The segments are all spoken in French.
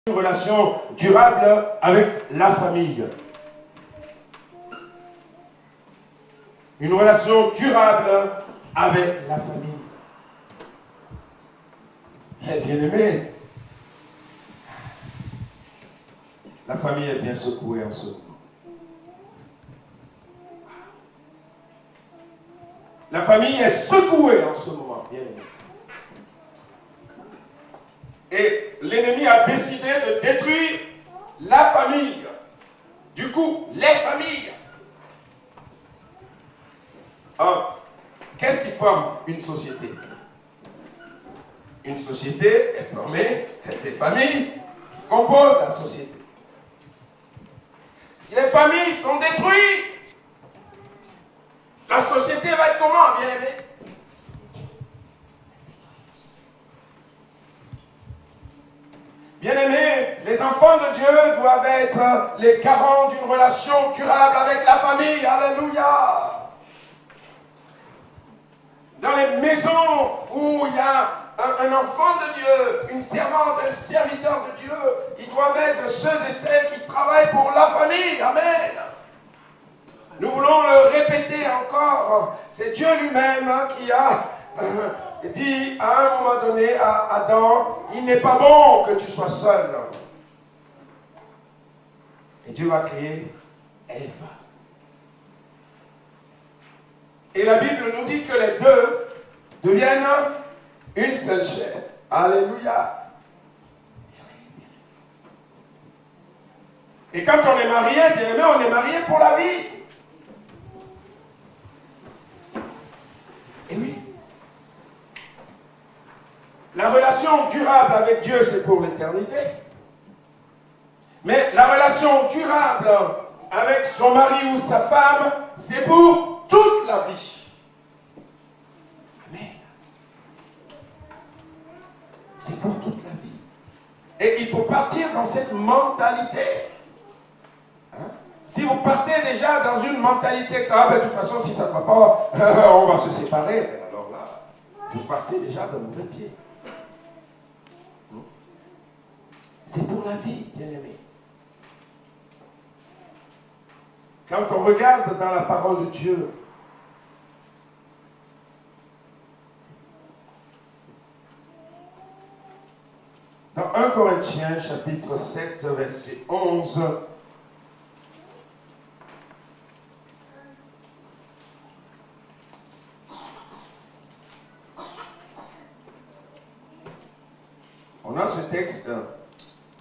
une relation durable avec la famille. Une relation durable avec la famille. Eh bien aimé, la famille est bien secouée en ce moment. La famille est secouée en ce moment, bien aimé. Et l'ennemi a décidé de détruire la famille. Du coup, les familles. Or, qu'est-ce qui forme une société? Une société est formée des familles qui composent la société. Si les familles sont détruites, la société va être comment, bien aimé? Bien-aimés, les enfants de Dieu doivent être les garants d'une relation durable avec la famille. Alléluia! Dans les maisons où il y a un enfant de Dieu, une servante, un serviteur de Dieu, ils doivent être de ceux et celles qui travaillent pour la famille. Amen! Nous voulons le répéter encore. C'est Dieu lui-même qui a dit à un moment donné à Adam, il n'est pas bon que tu sois seul. Et Dieu va créer Ève. Et la Bible nous dit que les deux deviennent une seule chair. Alléluia. Et quand on est marié, bien aimé, on est marié pour la vie. Et oui. La relation durable avec Dieu, c'est pour l'éternité. Mais la relation durable avec son mari ou sa femme, c'est pour toute la vie. Amen. C'est pour toute la vie. Et il faut partir dans cette mentalité. Hein? Si vous partez déjà dans une mentalité que, de toute façon, si ça ne va pas, on va se séparer. Alors là, vous partez déjà d'un mauvais pied. C'est pour la vie, bien-aimé. Quand on regarde dans la parole de Dieu, dans 1 Corinthiens, chapitre 7, verset 11, on a ce texte.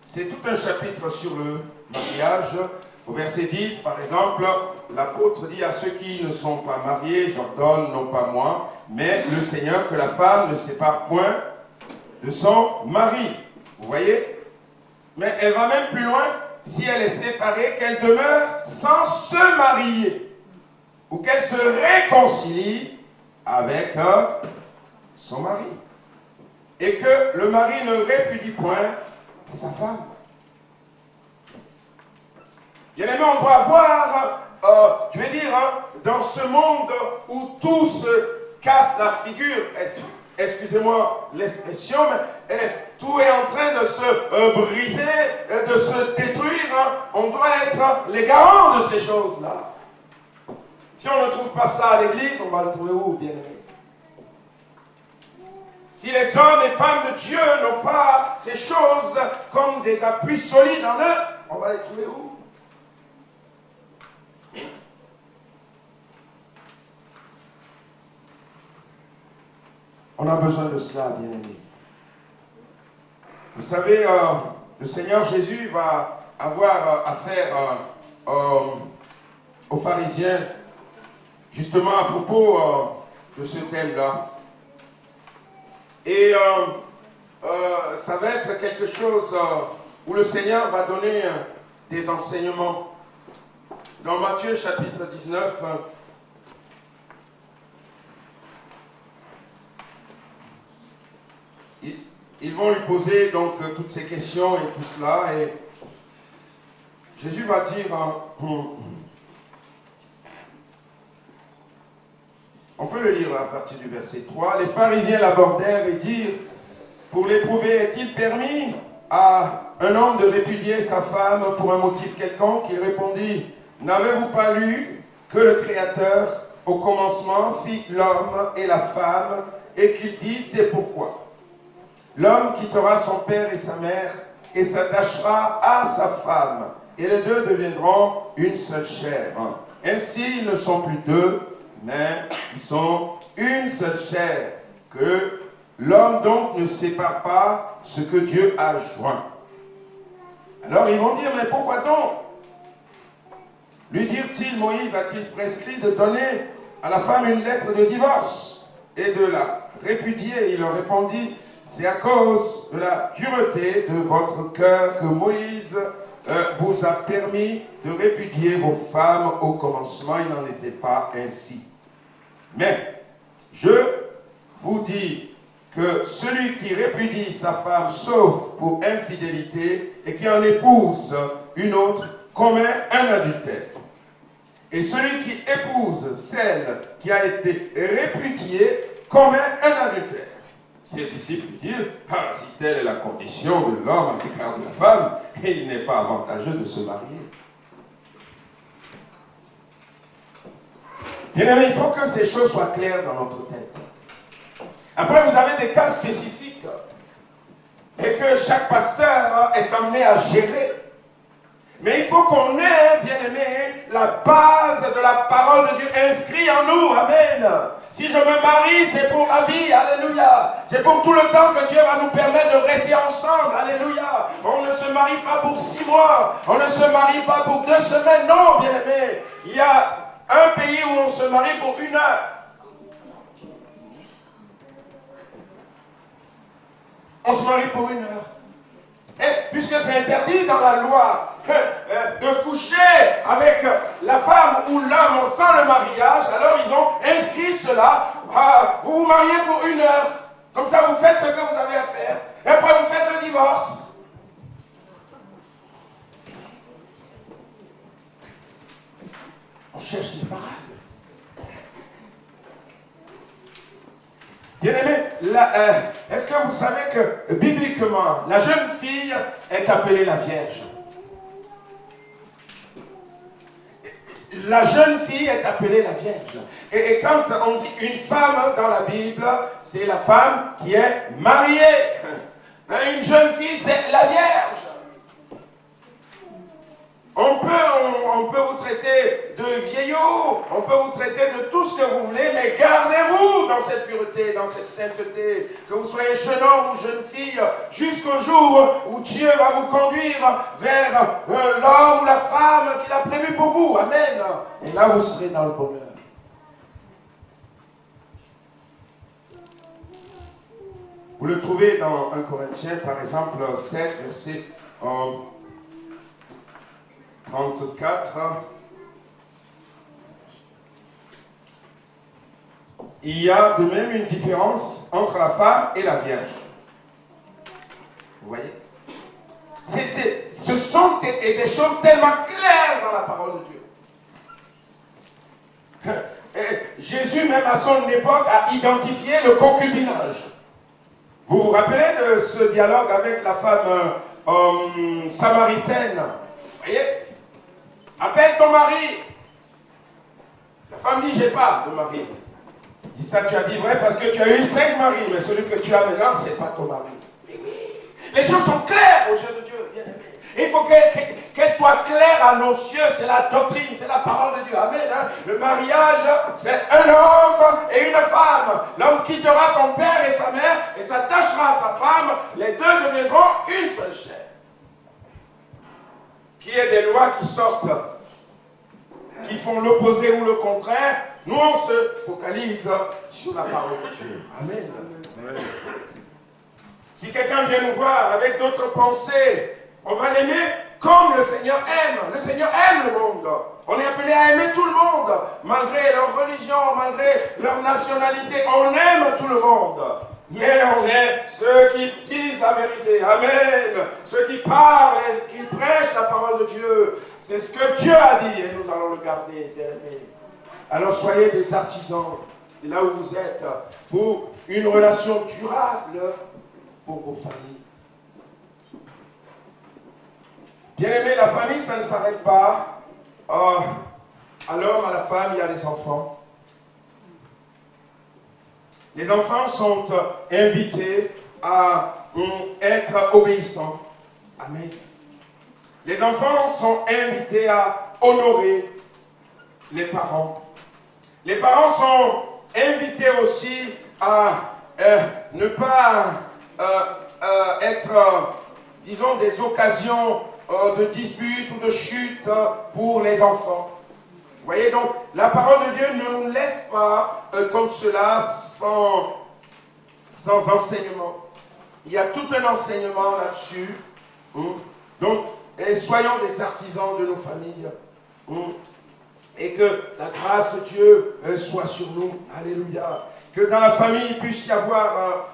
C'est tout un chapitre sur le mariage. Au verset 10, par exemple, l'apôtre dit à ceux qui ne sont pas mariés, j'ordonne, non pas moi, mais le Seigneur, que la femme ne sépare point de son mari. Vous voyez? Mais elle va même plus loin, si elle est séparée, qu'elle demeure sans se marier, ou qu'elle se réconcilie avec son mari. Et que le mari ne répudie point sa femme. Bien aimé, on doit voir, je vais dire, dans ce monde où tout se casse la figure, excusez-moi l'expression, mais tout est en train de se briser, de se détruire, on doit être les garants de ces choses-là. Si on ne trouve pas ça à l'église, on va le trouver où, bien aimé? Si les hommes et femmes de Dieu n'ont pas ces choses comme des appuis solides en eux, on va les trouver où? On a besoin de cela, bien aimé. Vous savez, le Seigneur Jésus va avoir affaire aux pharisiens, justement à propos de ce thème-là. Et ça va être quelque chose où le Seigneur va donner des enseignements. Dans Matthieu chapitre 19, ils vont lui poser donc toutes ces questions et tout cela. Et Jésus va dire, on peut le lire à partir du verset 3, les pharisiens l'abordèrent et dirent, pour l'éprouver est-il permis à un homme de répudier sa femme pour un motif quelconque, il répondit, n'avez-vous pas lu que le Créateur, au commencement, fit l'homme et la femme, et qu'il dit, c'est pourquoi l'homme quittera son père et sa mère, et s'attachera à sa femme, et les deux deviendront une seule chair. Ainsi, ils ne sont plus deux, mais ils sont une seule chair, que l'homme donc ne sépare pas ce que Dieu a joint. Alors ils vont dire, mais pourquoi donc? Lui dirent-ils, Moïse a-t-il prescrit de donner à la femme une lettre de divorce et de la répudier? Il leur répondit, c'est à cause de la dureté de votre cœur que Moïse vous a permis de répudier vos femmes au commencement. Il n'en était pas ainsi. Mais je vous dis que celui qui répudie sa femme sauf pour infidélité et qui en épouse une autre commet un adultère. Et celui qui épouse celle qui a été répudiée commet un adultère. Ses disciples lui disent, ah, si telle est la condition de l'homme à l'égard de la femme, il n'est pas avantageux de se marier. Bien aimé, il faut que ces choses soient claires dans notre tête. Après, vous avez des cas spécifiques et que chaque pasteur est amené à gérer. Mais il faut qu'on ait, bien aimé, la base de la parole de Dieu inscrite en nous. Amen. Si je me marie, c'est pour la vie. Alléluia. C'est pour tout le temps que Dieu va nous permettre de rester ensemble. Alléluia. On ne se marie pas pour 6 mois. On ne se marie pas pour 2 semaines. Non, bien aimé. Il y a un pays où on se marie pour 1 heure. On se marie pour 1 heure. Et puisque c'est interdit dans la loi de coucher avec la femme ou l'homme sans le mariage, alors ils ont inscrit cela. Vous vous mariez pour 1 heure. Comme ça, vous faites ce que vous avez à faire. Et après, vous faites le divorce. On cherche les parades. Bien-aimé, est-ce que vous savez que, bibliquement, la jeune fille est appelée la Vierge? La jeune fille est appelée la Vierge. Et quand on dit une femme dans la Bible, c'est la femme qui est mariée. Une jeune fille, c'est la Vierge. On peut vous traiter de vieillot, on peut vous traiter de tout ce que vous voulez, mais gardez-vous dans cette pureté, dans cette sainteté, que vous soyez jeune homme ou jeune fille, jusqu'au jour où Dieu va vous conduire vers l'homme ou la femme qu'il a prévu pour vous. Amen. Et là, vous serez dans le bonheur. Vous le trouvez dans 1 Corinthiens, par exemple, 7, verset 34. Il y a de même une différence entre la femme et la vierge. Vous voyez? Ce sont des choses tellement claires dans la parole de Dieu. Et Jésus, même à son époque, a identifié le concubinage. Vous vous rappelez de ce dialogue avec la femme samaritaine? Vous voyez? Appelle ton mari. La femme dit, j'ai pas de mari. Il dit, ça tu as dit vrai parce que tu as eu 5 maris, mais celui que tu as maintenant, c'est pas ton mari. Mais oui, les choses sont claires aux yeux de Dieu, bien aimé. Il faut qu'elles soient claires à nos yeux, c'est la doctrine, c'est la parole de Dieu. Amen. Hein? Le mariage, c'est un homme et une femme. L'homme quittera son père et sa mère et s'attachera à sa femme. Les deux deviendront une seule chair. Qu'il y ait des lois qui sortent, qui font l'opposé ou le contraire, nous on se focalise sur la parole de Dieu. Amen. Amen. Si quelqu'un vient nous voir avec d'autres pensées, on va l'aimer comme le Seigneur aime. Le Seigneur aime le monde. On est appelé à aimer tout le monde, malgré leur religion, malgré leur nationalité. On aime tout le monde. Mais on est ceux qui disent la vérité. Amen. Ceux qui parlent et qui prêchent la parole de Dieu. C'est ce que Dieu a dit et nous allons le garder, bien-aimés. Alors soyez des artisans, là où vous êtes, pour une relation durable pour vos familles. Bien aimé, la famille, ça ne s'arrête pas. À l'homme, à la femme, il y a les enfants. Les enfants sont invités à être obéissants. Amen. Les enfants sont invités à honorer les parents. Les parents sont invités aussi à ne pas être, disons, des occasions de dispute ou de chute pour les enfants. Vous voyez donc, la parole de Dieu ne nous laisse pas comme cela sans enseignement. Il y a tout un enseignement là-dessus. Donc, soyons des artisans de nos familles. Et que la grâce de Dieu soit sur nous. Alléluia. Que dans la famille, il puisse y avoir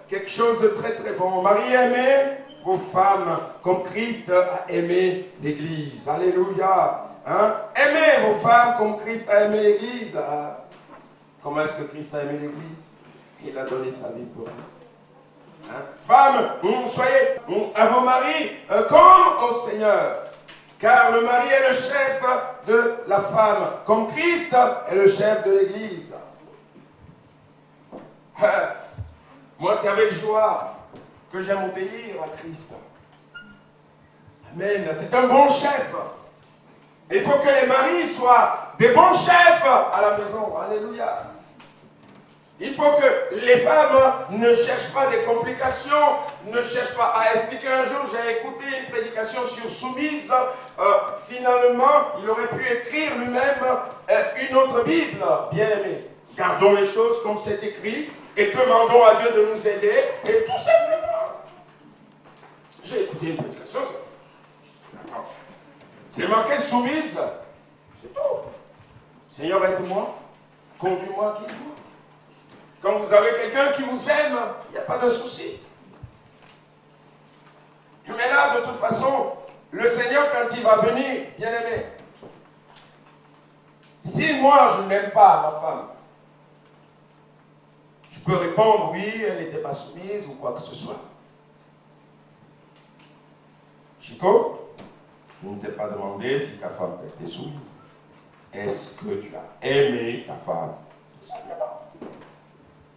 quelque chose de très très bon. Marie, aimez vos femmes comme Christ a aimé l'Église. Alléluia. Hein? Aimez vos femmes comme Christ a aimé l'Église. Ah. Comment est-ce que Christ a aimé l'Église? Il a donné sa vie pour elle. Hein? Femmes, soyez à vos maris comme au Seigneur. Car le mari est le chef de la femme, comme Christ est le chef de l'Église. Moi, c'est avec joie que j'aime obéir à Christ. Amen. C'est un bon chef. Il faut que les maris soient des bons chefs à la maison. Alléluia. Il faut que les femmes ne cherchent pas des complications, ne cherchent pas à expliquer. Un jour, j'ai écouté une prédication sur soumise. Finalement, il aurait pu écrire lui-même une autre Bible. Bien aimé, gardons les choses comme c'est écrit et demandons à Dieu de nous aider. Et tout simplement, j'ai écouté une prédication. C'est marqué soumise. C'est tout. Seigneur, aide-moi, conduis-moi, guide-moi. Quand vous avez quelqu'un qui vous aime, il n'y a pas de souci. Mais là, de toute façon, le Seigneur, quand il va venir, bien aimé, si moi, je n'aime pas ma femme, je peux répondre, oui, elle n'était pas soumise ou quoi que ce soit. Chico, je ne t'ai pas demandé si ta femme était soumise. Est-ce que tu as aimé ta femme? Tout simplement.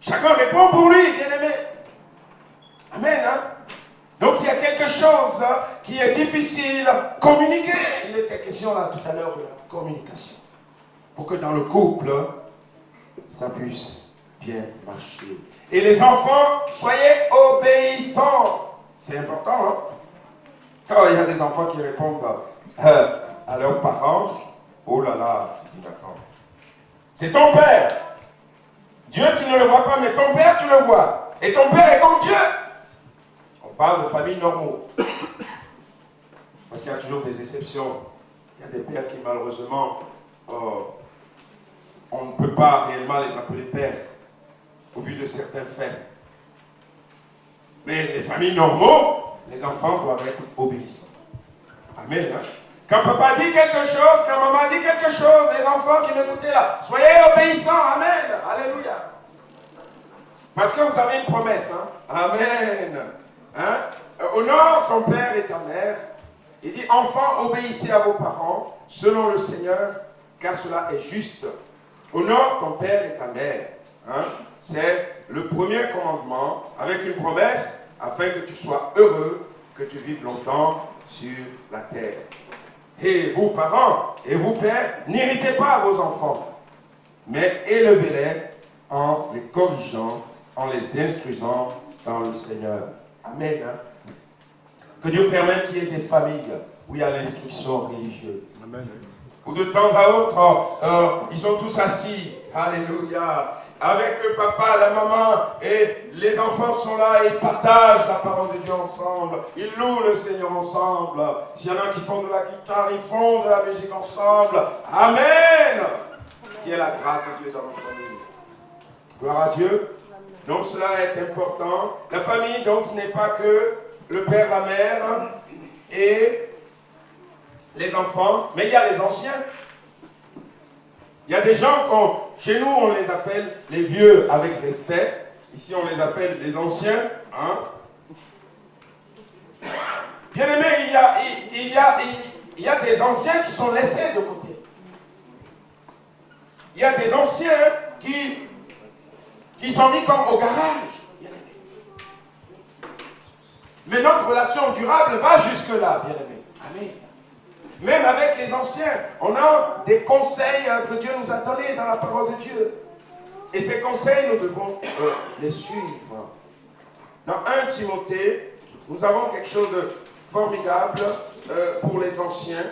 Chacun répond pour lui, bien-aimé. Amen. Hein? Donc s'il y a quelque chose qui est difficile, communiquez. Il était question là tout à l'heure de la communication. Pour que dans le couple, ça puisse bien marcher. Et les enfants, soyez obéissants. C'est important. Hein? Quand il y a des enfants qui répondent à leurs parents, oh là là, tu dis d'accord. C'est ton père. Dieu, tu ne le vois pas, mais ton père, tu le vois. Et ton père est comme Dieu. On parle de famille normaux. Parce qu'il y a toujours des exceptions. Il y a des pères qui, malheureusement, on ne peut pas réellement les appeler pères, au vu de certains faits. Mais les familles normaux, les enfants doivent être obéissants. Amen. Hein? Quand papa dit quelque chose, quand maman dit quelque chose, les enfants qui me doutaient là, soyez obéissants. Amen. Alléluia. Parce que vous avez une promesse. Hein? Amen. Hein? Honore ton père et ta mère. Il dit, enfants, obéissez à vos parents, selon le Seigneur, car cela est juste. Honore ton père et ta mère. Hein? C'est le premier commandement, avec une promesse, afin que tu sois heureux, que tu vives longtemps sur la terre. Et vous, parents, et vous, pères, n'irritez pas vos enfants, mais élevez-les en les corrigeant, en les instruisant dans le Seigneur. Amen. Hein? Que Dieu permette qu'il y ait des familles où il y a l'instruction religieuse. Amen. Où de temps à autre, ils sont tous assis. Alléluia. Avec le papa, la maman, et les enfants sont là, et ils partagent la parole de Dieu ensemble. Ils louent le Seigneur ensemble. S'il y en a qui font de la guitare, ils font de la musique ensemble. Amen. Qu'il y ait la grâce de Dieu dans nos familles. Gloire à Dieu. Donc cela est important. La famille, donc, ce n'est pas que le père, la mère et les enfants, mais il y a les anciens. Il y a des gens, chez nous, on les appelle les vieux avec respect. Ici, on les appelle les anciens. Hein? Bien aimé, il il y a des anciens qui sont laissés de côté. Il y a des anciens qui sont mis comme au garage. Mais notre relation durable va jusque-là, bien-aimés. Amen. Même avec les anciens, on a des conseils que Dieu nous a donnés dans la parole de Dieu. Et ces conseils, nous devons les suivre. Dans 1 Timothée, nous avons quelque chose de formidable pour les anciens.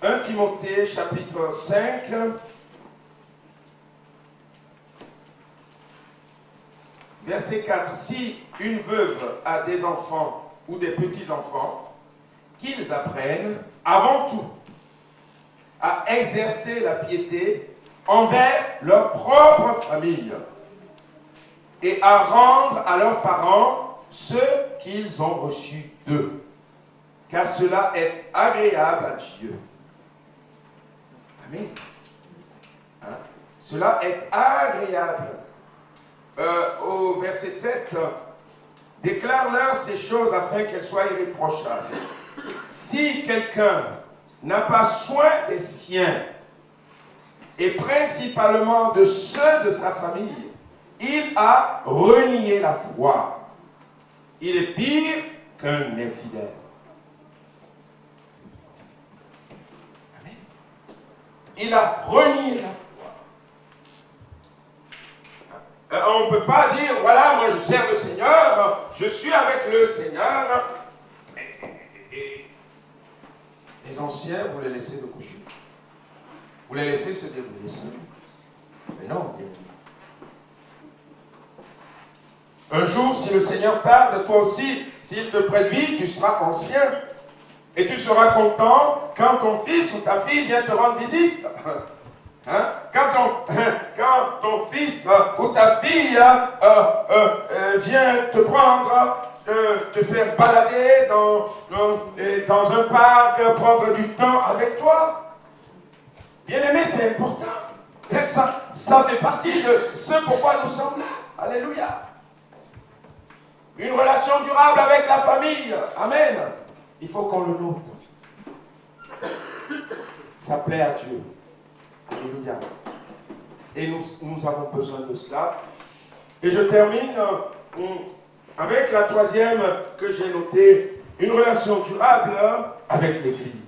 1 Timothée, chapitre 5. Verset 4. Si une veuve a des enfants ou des petits-enfants, qu'ils apprennent avant tout à exercer la piété envers leur propre famille et à rendre à leurs parents ce qu'ils ont reçu d'eux, car cela est agréable à Dieu. Amen. Hein? Cela est agréable. Au verset 7, déclare-leur ces choses afin qu'elles soient irréprochables. Si quelqu'un n'a pas soin des siens, et principalement de ceux de sa famille, il a renié la foi. Il est pire qu'un infidèle. Amen. Il a renié la foi. On ne peut pas dire, voilà, moi je sers le Seigneur, je suis avec le Seigneur. Et les anciens, vous les laissez de côté. Vous les laissez se débrouiller seuls. Mais non, bien. Un jour, si le Seigneur tarde, toi aussi, s'il te prête vie, tu seras ancien. Et tu seras content quand ton fils ou ta fille vient te rendre visite. Hein? Quand ton fils ou ta fille vient te prendre, te faire balader dans un parc, prendre du temps avec toi. Bien-aimé, c'est important. Et ça fait partie de ce pourquoi nous sommes là. Alléluia. Une relation durable avec la famille. Amen. Il faut qu'on le note. Ça plaît à Dieu. Alléluia. Et nous avons besoin de cela. Et je termine avec la troisième que j'ai notée. Une relation durable avec l'Église.